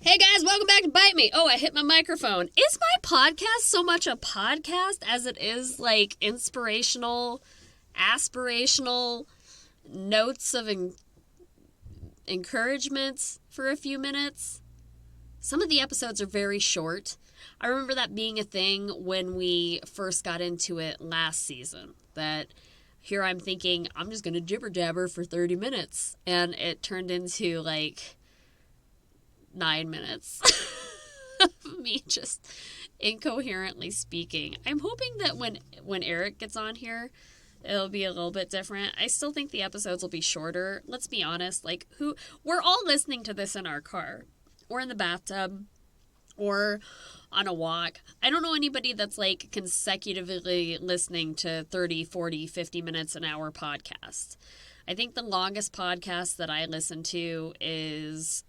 Hey guys, welcome back to Bite Me. Oh, I hit my microphone. Is my podcast so much a podcast as it is like inspirational, aspirational notes of encouragement for a few minutes? Some of the episodes are very short. I remember that being a thing when we first got into it last season. That here I'm thinking, I'm just going to jibber jabber for 30 minutes. And it turned into like 9 minutes of me just incoherently speaking. I'm hoping that when Eric gets on here, it'll be a little bit different. I still think the episodes will be shorter. Let's be honest, like we're all listening to this in our car or in the bathtub or on a walk. I don't know anybody that's like consecutively listening to 30, 40, 50 minutes an hour podcasts. I think the longest podcast that I listen to is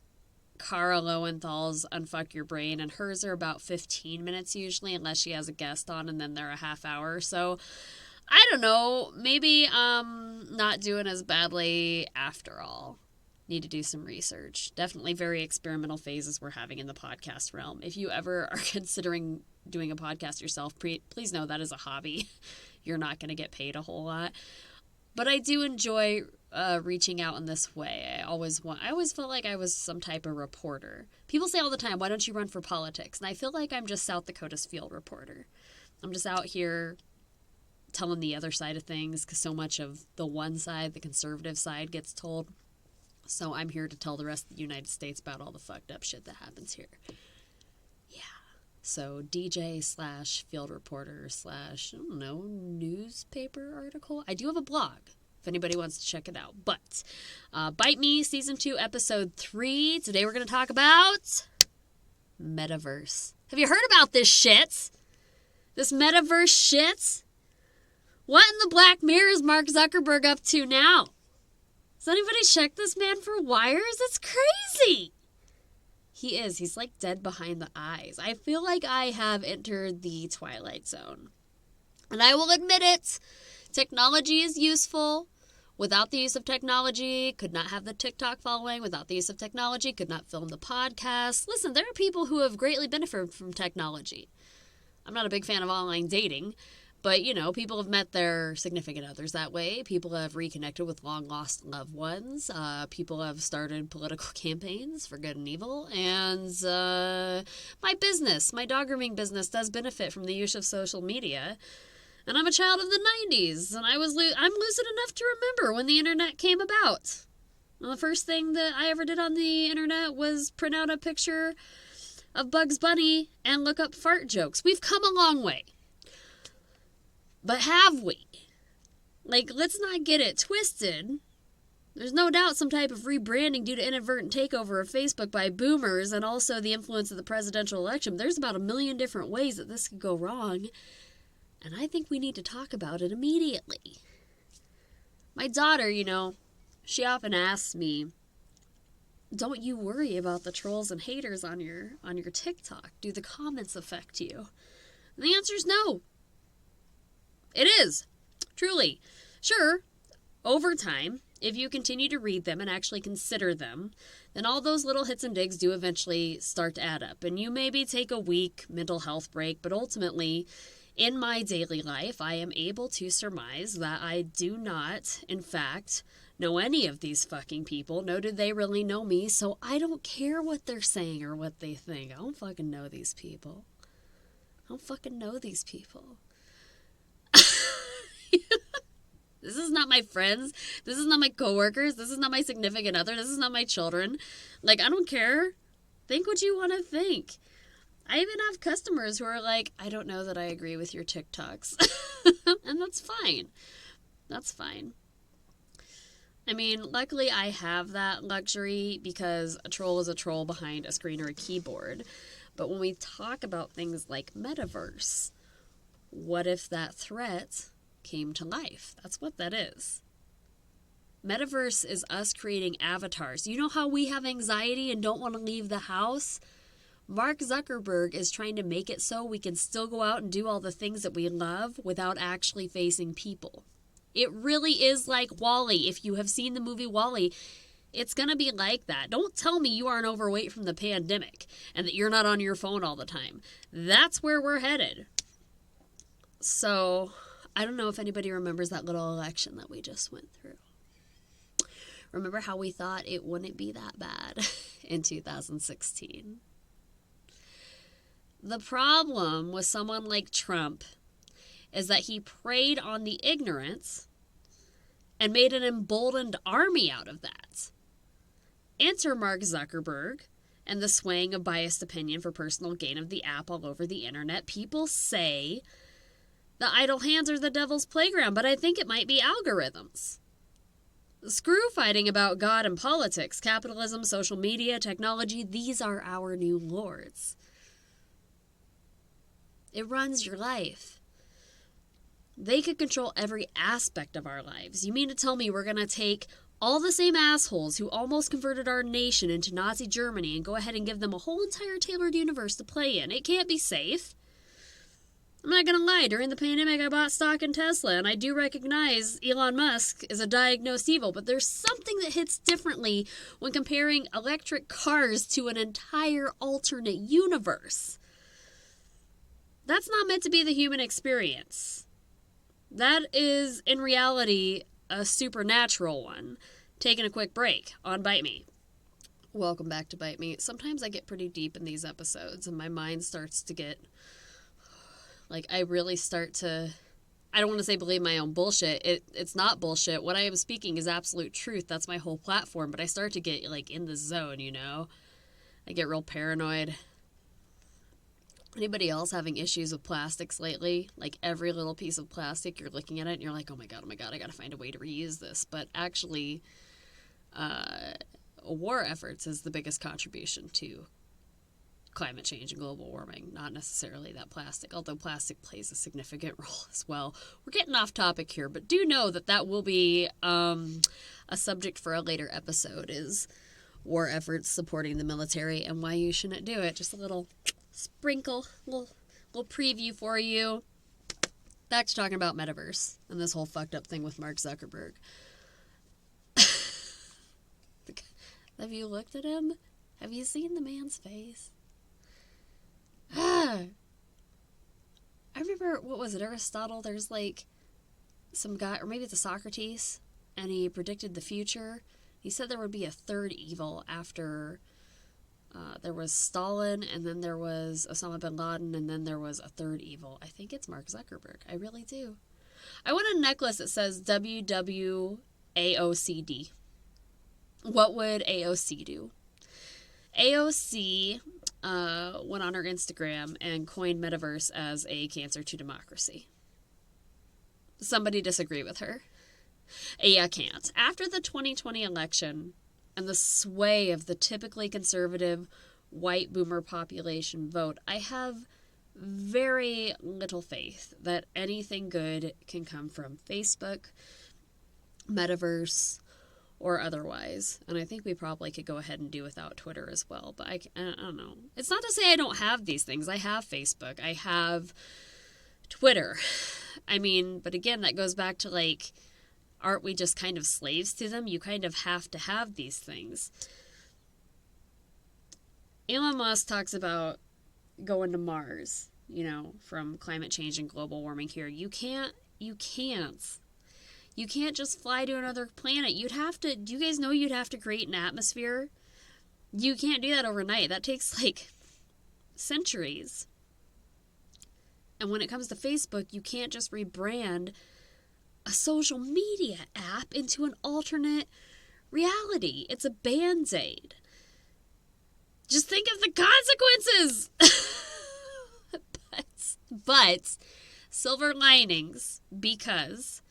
Cara Lowenthal's Unfuck Your Brain, and hers are about 15 minutes usually, unless she has a guest on, and then they're a half hour. So I don't know, maybe I'm not doing as badly after all. Need to do some research. Definitely very experimental phases we're having in the podcast realm. If you ever are considering doing a podcast yourself, please know that is a hobby. You're not going to get paid a whole lot. But I do enjoy reaching out in this way. I always felt like I was some type of reporter. People say all the time, why don't you run for politics? And I feel like I'm just South Dakota's field reporter. I'm just out here telling the other side of things because so much of the one side, the conservative side, gets told. So I'm here to tell the rest of the United States about all the fucked up shit that happens here. Yeah. So DJ / field reporter / I don't know, newspaper article. I do have a blog if anybody wants to check it out. But Bite Me Season 2 Episode 3. Today we're going to talk about Metaverse. Have you heard about this shit? This Metaverse shit? What in the Black Mirror is Mark Zuckerberg up to now? Does anybody check this man for wires? It's crazy. He is. He's like dead behind the eyes. I feel like I have entered the Twilight Zone. And I will admit it. Technology is useful. Without the use of technology, could not have the TikTok following. Without the use of technology, could not film the podcast. Listen, there are people who have greatly benefited from technology. I'm not a big fan of online dating. But, you know, people have met their significant others that way. People have reconnected with long-lost loved ones. People have started political campaigns for good and evil. And my business, my dog grooming business, does benefit from the use of social media. And I'm a child of the 90s. And I'm lucid enough to remember when the internet came about. And the first thing that I ever did on the internet was print out a picture of Bugs Bunny and look up fart jokes. We've come a long way. But have we? Like, let's not get it twisted. There's no doubt some type of rebranding due to inadvertent takeover of Facebook by boomers and also the influence of the presidential election. There's about 1 million different ways that this could go wrong. And I think we need to talk about it immediately. My daughter, you know, she often asks me, don't you worry about the trolls and haters on your TikTok? Do the comments affect you? And the answer is no. It is. Truly. Sure, over time, if you continue to read them and actually consider them, then all those little hits and digs do eventually start to add up. And you maybe take a week mental health break, but ultimately, in my daily life, I am able to surmise that I do not, in fact, know any of these fucking people, nor do they really know me, so I don't care what they're saying or what they think. I don't fucking know these people. This is not my friends. This is not my coworkers. This is not my significant other. This is not my children. Like, I don't care. Think what you want to think. I even have customers who are like, I don't know that I agree with your TikToks. And that's fine. That's fine. I mean, luckily I have that luxury because a troll is a troll behind a screen or a keyboard. But when we talk about things like Metaverse, what if that threat came to life? That's what that is. Metaverse is us creating avatars. You know how we have anxiety and don't want to leave the house? Mark Zuckerberg is trying to make it so we can still go out and do all the things that we love without actually facing people. It really is like WALL-E. If you have seen the movie WALL-E, It's going to be like that. Don't tell me you aren't overweight from the pandemic and that you're not on your phone all the time. That's where we're headed. So, I don't know if anybody remembers that little election that we just went through. Remember how we thought it wouldn't be that bad in 2016? The problem with someone like Trump is that he preyed on the ignorance and made an emboldened army out of that. Enter Mark Zuckerberg and the swaying of biased opinion for personal gain of the app all over the internet. People say the idle hands are the devil's playground, but I think it might be algorithms. Screw fighting about God and politics, capitalism, social media, technology. These are our new lords. It runs your life. They could control every aspect of our lives. You mean to tell me we're going to take all the same assholes who almost converted our nation into Nazi Germany and go ahead and give them a whole entire tailored universe to play in? It can't be safe. I'm not going to lie. During the pandemic, I bought stock in Tesla, and I do recognize Elon Musk is a diagnosed evil, but there's something that hits differently when comparing electric cars to an entire alternate universe. That's not meant to be the human experience. That is, in reality, a supernatural one. Taking a quick break on Bite Me. Welcome back to Bite Me. Sometimes I get pretty deep in these episodes, and my mind starts to get... I really start to... I don't want to say believe my own bullshit. It's not bullshit. What I am speaking is absolute truth. That's my whole platform. But I start to get, in the zone, you know? I get real paranoid. Anybody else having issues with plastics lately? Every little piece of plastic, you're looking at it and you're like, oh my god, I gotta find a way to reuse this. But actually, war efforts is the biggest contribution to climate change and global warming, not necessarily that plastic, although plastic plays a significant role as well. We're getting off topic here, but do know that will be a subject for a later episode, is war efforts supporting the military and why you shouldn't do it. Just a little sprinkle, little preview for you. Back to talking about Metaverse and this whole fucked up thing with Mark Zuckerberg. Have you looked at him? Have you seen the man's face? I remember, what was it, Aristotle? There's some guy, or maybe it's a Socrates, and he predicted the future. He said there would be a third evil after there was Stalin, and then there was Osama bin Laden, and then there was a third evil. I think it's Mark Zuckerberg. I really do. I want a necklace that says WWAOCD. What would AOC do? AOC went on her Instagram and coined Metaverse as a cancer to democracy. Somebody disagree with her? Yeah, can't. After the 2020 election and the sway of the typically conservative white boomer population vote, I have very little faith that anything good can come from Facebook, Metaverse, or otherwise. And I think we probably could go ahead and do without Twitter as well. But I don't know. It's not to say I don't have these things. I have Facebook. I have Twitter. I mean, but again, that goes back to aren't we just kind of slaves to them? You kind of have to have these things. Elon Musk talks about going to Mars, from climate change and global warming here. You can't just fly to another planet. Do you guys know you'd have to create an atmosphere? You can't do that overnight. That takes centuries. And when it comes to Facebook, you can't just rebrand a social media app into an alternate reality. It's a band-aid. Just think of the consequences. But silver linings, because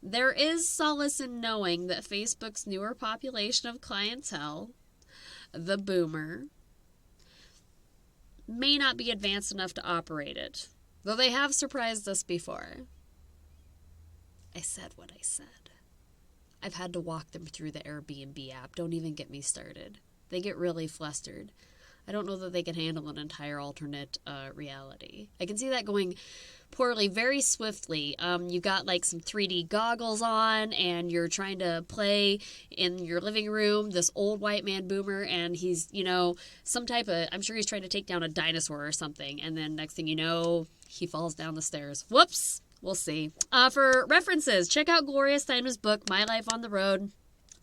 there is solace in knowing that Facebook's newer population of clientele, the boomer, may not be advanced enough to operate it, though they have surprised us before. I said what I said. I've had to walk them through the Airbnb app. Don't even get me started. They get really flustered. I don't know that they can handle an entire alternate reality. I can see that going poorly very swiftly. You got like some 3D goggles on, and you're trying to play in your living room, this old white man boomer, and he's, some type of, I'm sure he's trying to take down a dinosaur or something, and then next thing you know, he falls down the stairs. Whoops! We'll see. For references, check out Gloria Steinem's book, My Life on the Road,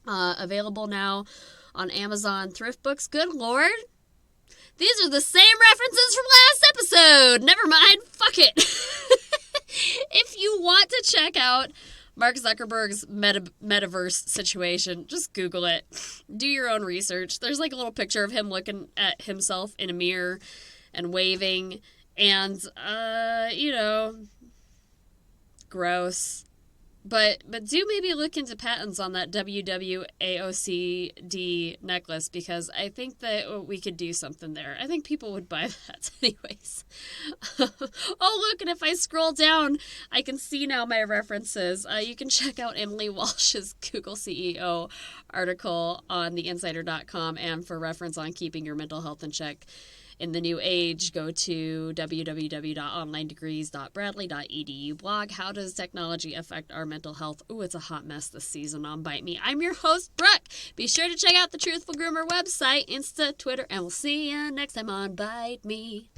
available now on Amazon Thrift Books. Good Lord! These are the same references from last episode. Never mind. Fuck it. If you want to check out Mark Zuckerberg's Metaverse situation, just Google it. Do your own research. There's like a little picture of him looking at himself in a mirror and waving. And, gross. But do maybe look into patents on that WWAOCD necklace, because I think that we could do something there. I think people would buy that anyways. Oh, look, and if I scroll down, I can see now my references. You can check out Emily Walsh's Google CEO article on theinsider.com, and for reference on keeping your mental health in check in the new age, go to www.onlinedegrees.bradley.edu blog. How does technology affect our mental health? Ooh, it's a hot mess this season on Bite Me. I'm your host, Brooke. Be sure to check out the Truthful Groomer website, Insta, Twitter, and we'll see you next time on Bite Me.